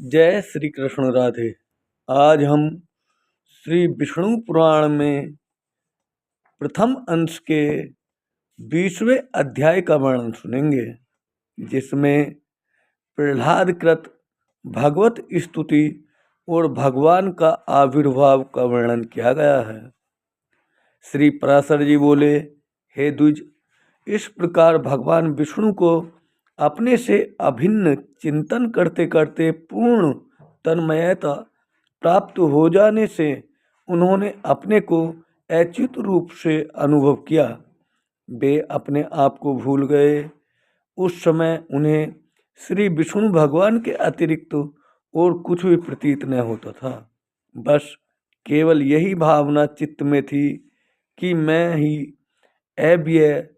जय श्री कृष्ण राधे। आज हम श्री विष्णु पुराण में प्रथम अंश के 20वें अध्याय का वर्णन सुनेंगे, जिसमें प्रहलाद कृत भगवत स्तुति और भगवान का आविर्भाव का वर्णन किया गया है। श्री पराशर जी बोले, हे द्विज, इस प्रकार भगवान विष्णु को अपने से अभिन्न चिंतन करते करते पूर्ण तन्मयता प्राप्त हो जाने से उन्होंने अपने को अच्युत रूप से अनुभव किया। वे अपने आप को भूल गए। उस समय उन्हें श्री विष्णु भगवान के अतिरिक्त और कुछ भी प्रतीत न होता था। बस केवल यही भावना चित्त में थी कि मैं ही अव्यय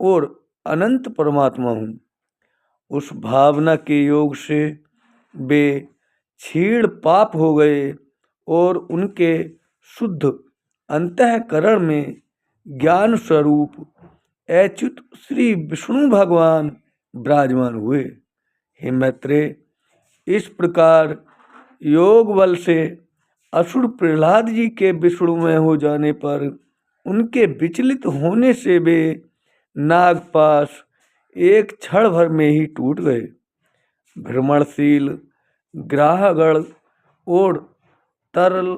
और अनंत परमात्मा हूँ। उस भावना के योग से वे क्षीण पाप हो गए और उनके शुद्ध अंतःकरण में ज्ञान स्वरूप अच्युत श्री विष्णु भगवान विराजमान हुए। हे मैत्रेय, इस प्रकार योग बल से असुर प्रहलाद जी के विष्णुमय हो जाने पर उनके विचलित होने से वे नागपाश एक क्षण भर में ही टूट गए। भ्रमणशील ग्राहगण और तरल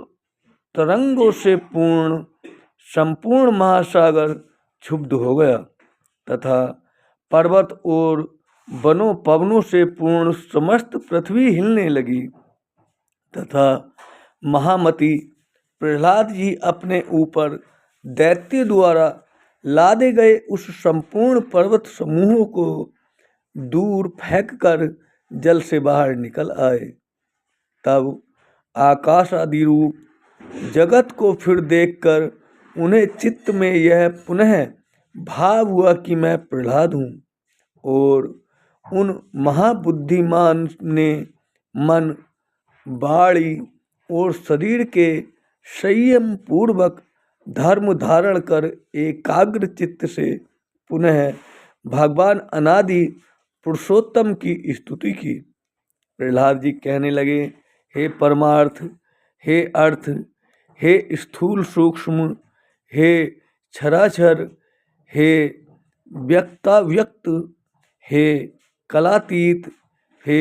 तरंगों से पूर्ण संपूर्ण महासागर क्षुब्ध हो गया तथा पर्वत और वनों पवनों से पूर्ण समस्त पृथ्वी हिलने लगी तथा महामती प्रहलाद जी अपने ऊपर दैत्य द्वारा लादे गए उस संपूर्ण पर्वत समूहों को दूर फेंककर जल से बाहर निकल आए। तब आकाश आदि रूप जगत को फिर देखकर उन्हें चित्त में यह पुनः भाव हुआ कि मैं प्रहलाद हूँ, और उन महाबुद्धिमान ने मन, वाणी और शरीर के संयम पूर्वक धर्म धारण कर एकाग्र चित्त से पुनः भगवान अनादि पुरुषोत्तम की स्तुति की। प्रहलाद जी कहने लगे, हे परमार्थ, हे अर्थ, हे स्थूल सूक्ष्म, हे क्षराक्षर, हे व्यक्ताव्यक्त, हे कलातीत, हे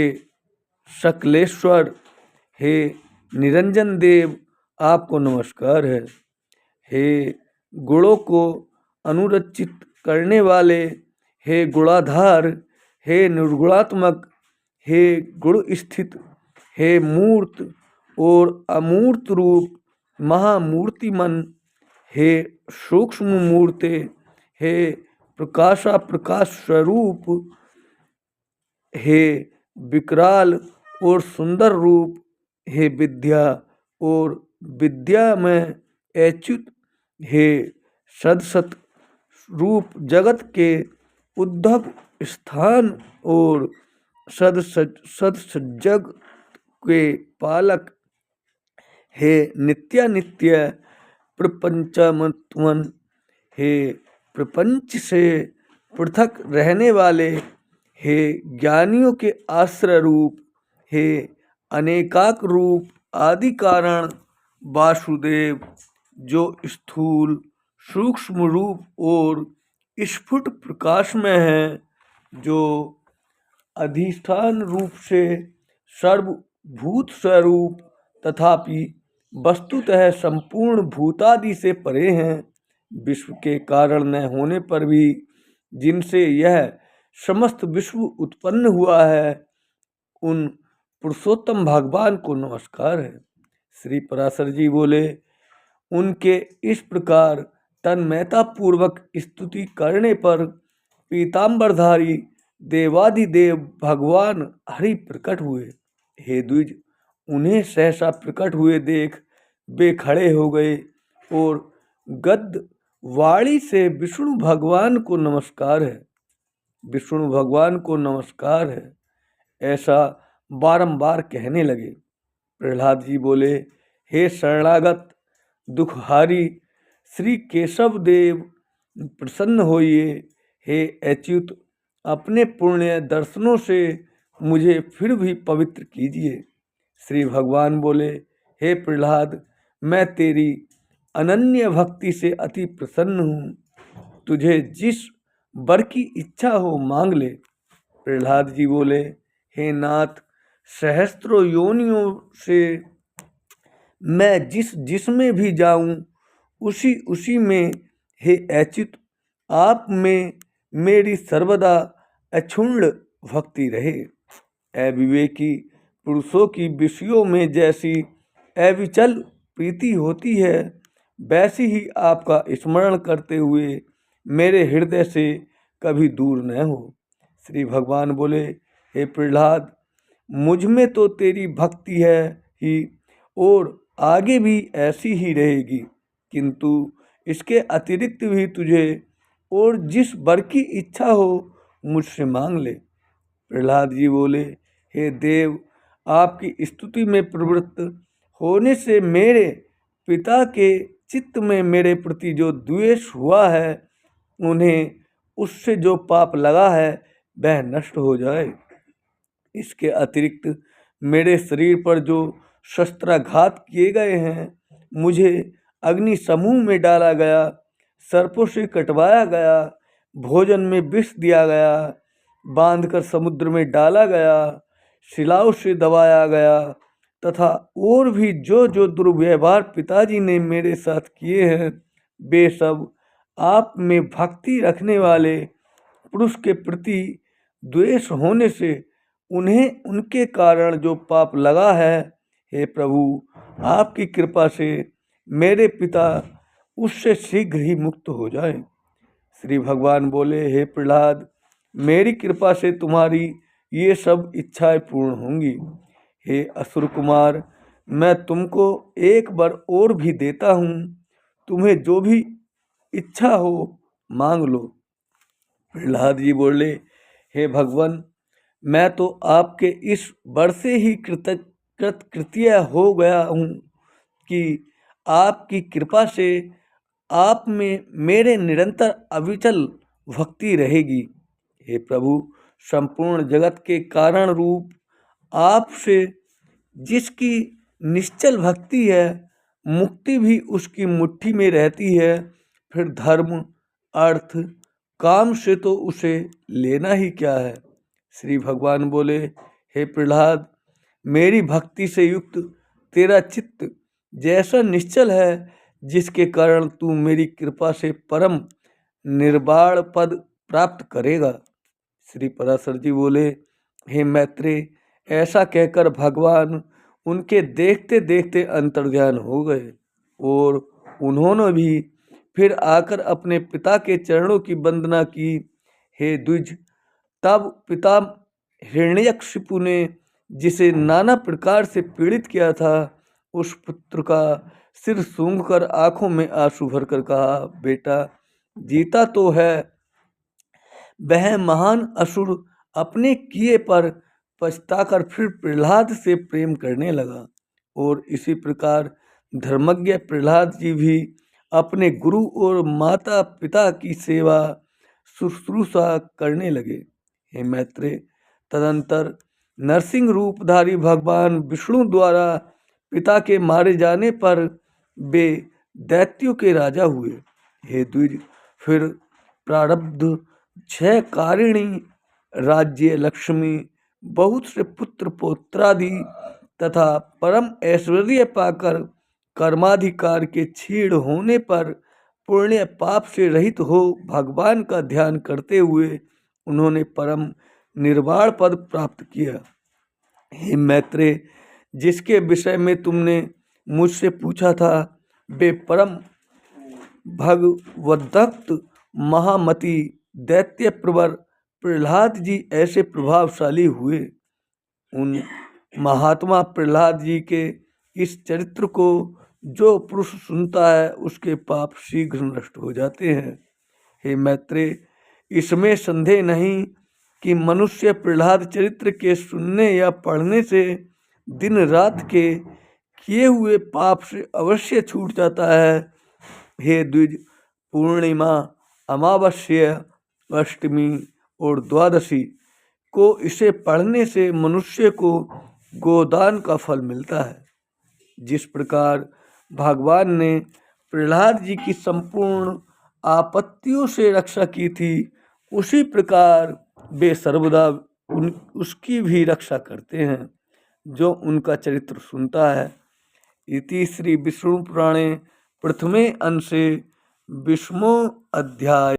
सकलेश्वर, हे निरंजन देव, आपको नमस्कार है। हे गुणों को अनुरचित करने वाले, हे गुणाधार, हे निर्गुणात्मक, हे गुण स्थित, हे मूर्त और अमूर्त रूप महामूर्तिमन, हे सूक्ष्म मूर्ते, हे प्रकाशा प्रकाश स्वरूप, हे विकराल और सुंदर रूप, हे विद्या और विद्या में अच्युत, हे सदसत रूप जगत के उद्भव स्थान और सदसज्जग के पालक, हे नित्यानित्य प्रपंचमत्वन, हे प्रपंच से पृथक रहने वाले, हे ज्ञानियों के आश्रय रूप, हे अनेकाक रूप आदि कारण वासुदेव, जो स्थूल सूक्ष्म रूप और स्फुट प्रकाश में है, जो अधिष्ठान रूप से सर्वभूत स्वरूप तथापि वस्तुतः संपूर्ण भूतादि से परे हैं, विश्व के कारण न होने पर भी जिनसे यह समस्त विश्व उत्पन्न हुआ है, उन पुरुषोत्तम भगवान को नमस्कार है। श्री पराशर जी बोले, उनके इस प्रकार तन्मयता पूर्वक स्तुति करने पर पीताम्बरधारी देवादिदेव भगवान हरि प्रकट हुए। हे द्विज, उन्हें सहसा प्रकट हुए देख वे खड़े हो गए और गद्य वाणी से विष्णु भगवान को नमस्कार है, विष्णु भगवान को नमस्कार है, ऐसा बारंबार कहने लगे। प्रहलाद जी बोले, हे शरणागत दुखहारी श्री केशव देव, प्रसन्न होइए। हे अच्युत, अपने पुण्य दर्शनों से मुझे फिर भी पवित्र कीजिए। श्री भगवान बोले, हे प्रहलाद, मैं तेरी अनन्य भक्ति से अति प्रसन्न हूँ। तुझे जिस वर की इच्छा हो मांग ले। प्रहलाद जी बोले, हे नाथ, सहस्त्रों योनियों से मैं जिसमें भी जाऊं उसी उसी में हे अच्युत आप में मेरी सर्वदा अक्षुण्ण भक्ति रहे। अविवेकी पुरुषों की विषयों में जैसी अविचल प्रीति होती है, वैसी ही आपका स्मरण करते हुए मेरे हृदय से कभी दूर न हो। श्री भगवान बोले, हे प्रहलाद, मुझ में तो तेरी भक्ति है ही और आगे भी ऐसी ही रहेगी, किंतु इसके अतिरिक्त भी तुझे और जिस वर की इच्छा हो मुझसे मांग ले। प्रहलाद जी बोले, हे देव, आपकी स्तुति में प्रवृत्त होने से मेरे पिता के चित्त में मेरे प्रति जो द्वेष हुआ है, उन्हें उससे जो पाप लगा है वह नष्ट हो जाए। इसके अतिरिक्त मेरे शरीर पर जो शस्त्राघात किए गए हैं, मुझे अग्नि समूह में डाला गया, सर्पों से कटवाया गया, भोजन में विष दिया गया, बांधकर समुद्र में डाला गया, शिलाओं से दबाया गया तथा और भी जो जो दुर्व्यवहार पिताजी ने मेरे साथ किए हैं, वे सब आप में भक्ति रखने वाले पुरुष के प्रति द्वेष होने से उन्हें उनके कारण जो पाप लगा है, हे प्रभु, आपकी कृपा से मेरे पिता उससे शीघ्र ही मुक्त हो जाए। श्री भगवान बोले, हे प्रहलाद, मेरी कृपा से तुम्हारी ये सब इच्छाएं पूर्ण होंगी। हे असुर कुमार, मैं तुमको एक बार और भी देता हूँ, तुम्हें जो भी इच्छा हो मांग लो। प्रहलाद जी बोले, हे भगवान, मैं तो आपके इस वर से ही कृतकृत्य हो गया हूँ कि आपकी कृपा से आप में मेरे निरंतर अविचल भक्ति रहेगी। हे प्रभु, संपूर्ण जगत के कारण रूप आपसे जिसकी निश्चल भक्ति है, मुक्ति भी उसकी मुट्ठी में रहती है, फिर धर्म अर्थ काम से तो उसे लेना ही क्या है। श्री भगवान बोले, हे प्रहलाद, मेरी भक्ति से युक्त तेरा चित्त जैसा निश्चल है, जिसके कारण तू मेरी कृपा से परम निर्वाण पद प्राप्त करेगा। श्री पराशर जी बोले, हे मैत्रेय, ऐसा कहकर भगवान उनके देखते देखते अंतर्ध्यान हो गए और उन्होंने भी फिर आकर अपने पिता के चरणों की वंदना की। हे द्विज, तब पिता हिरण्यकशिपु ने जिसे नाना प्रकार से पीड़ित किया था, उस पुत्र का सिर सूंघकर आंखों में आंसू भरकर कहा, बेटा, जीता तो है। वह महान असुर अपने किए पर पछताकर फिर प्रहलाद से प्रेम करने लगा और इसी प्रकार धर्मज्ञ प्रहलाद जी भी अपने गुरु और माता पिता की सेवा शुश्रूषा करने लगे। हे मैत्रेय, तदंतर नरसिंह रूपधारी भगवान विष्णु द्वारा पिता के मारे जाने पर वे दैत्यों के राजा हुए। हे द्विज, फिर प्रारब्ध क्षयकारिणी राज्य लक्ष्मी, बहुत से पुत्र पौत्रादि तथा परम ऐश्वर्य पाकर कर्माधिकार के क्षीण होने पर पुण्य पाप से रहित हो भगवान का ध्यान करते हुए उन्होंने परम निर्वाण पद प्राप्त किया। हे मैत्रेय, जिसके विषय में तुमने मुझसे पूछा था, वे परम भगवद्भक्त महामति दैत्य प्रवर प्रहलाद जी ऐसे प्रभावशाली हुए। उन महात्मा प्रहलाद जी के इस चरित्र को जो पुरुष सुनता है, उसके पाप शीघ्र नष्ट हो जाते हैं। हे मैत्रेय, इसमें संदेह नहीं कि मनुष्य प्रहलाद चरित्र के सुनने या पढ़ने से दिन रात के किए हुए पाप से अवश्य छूट जाता है। हे द्विज, पूर्णिमा, अमावस्या, अष्टमी और द्वादशी को इसे पढ़ने से मनुष्य को गोदान का फल मिलता है। जिस प्रकार भगवान ने प्रहलाद जी की संपूर्ण आपत्तियों से रक्षा की थी, उसी प्रकार वे सर्वदा उसकी भी रक्षा करते हैं जो उनका चरित्र सुनता है। इति श्री विष्णु पुराणे प्रथमे अंशे 20वां अध्याय।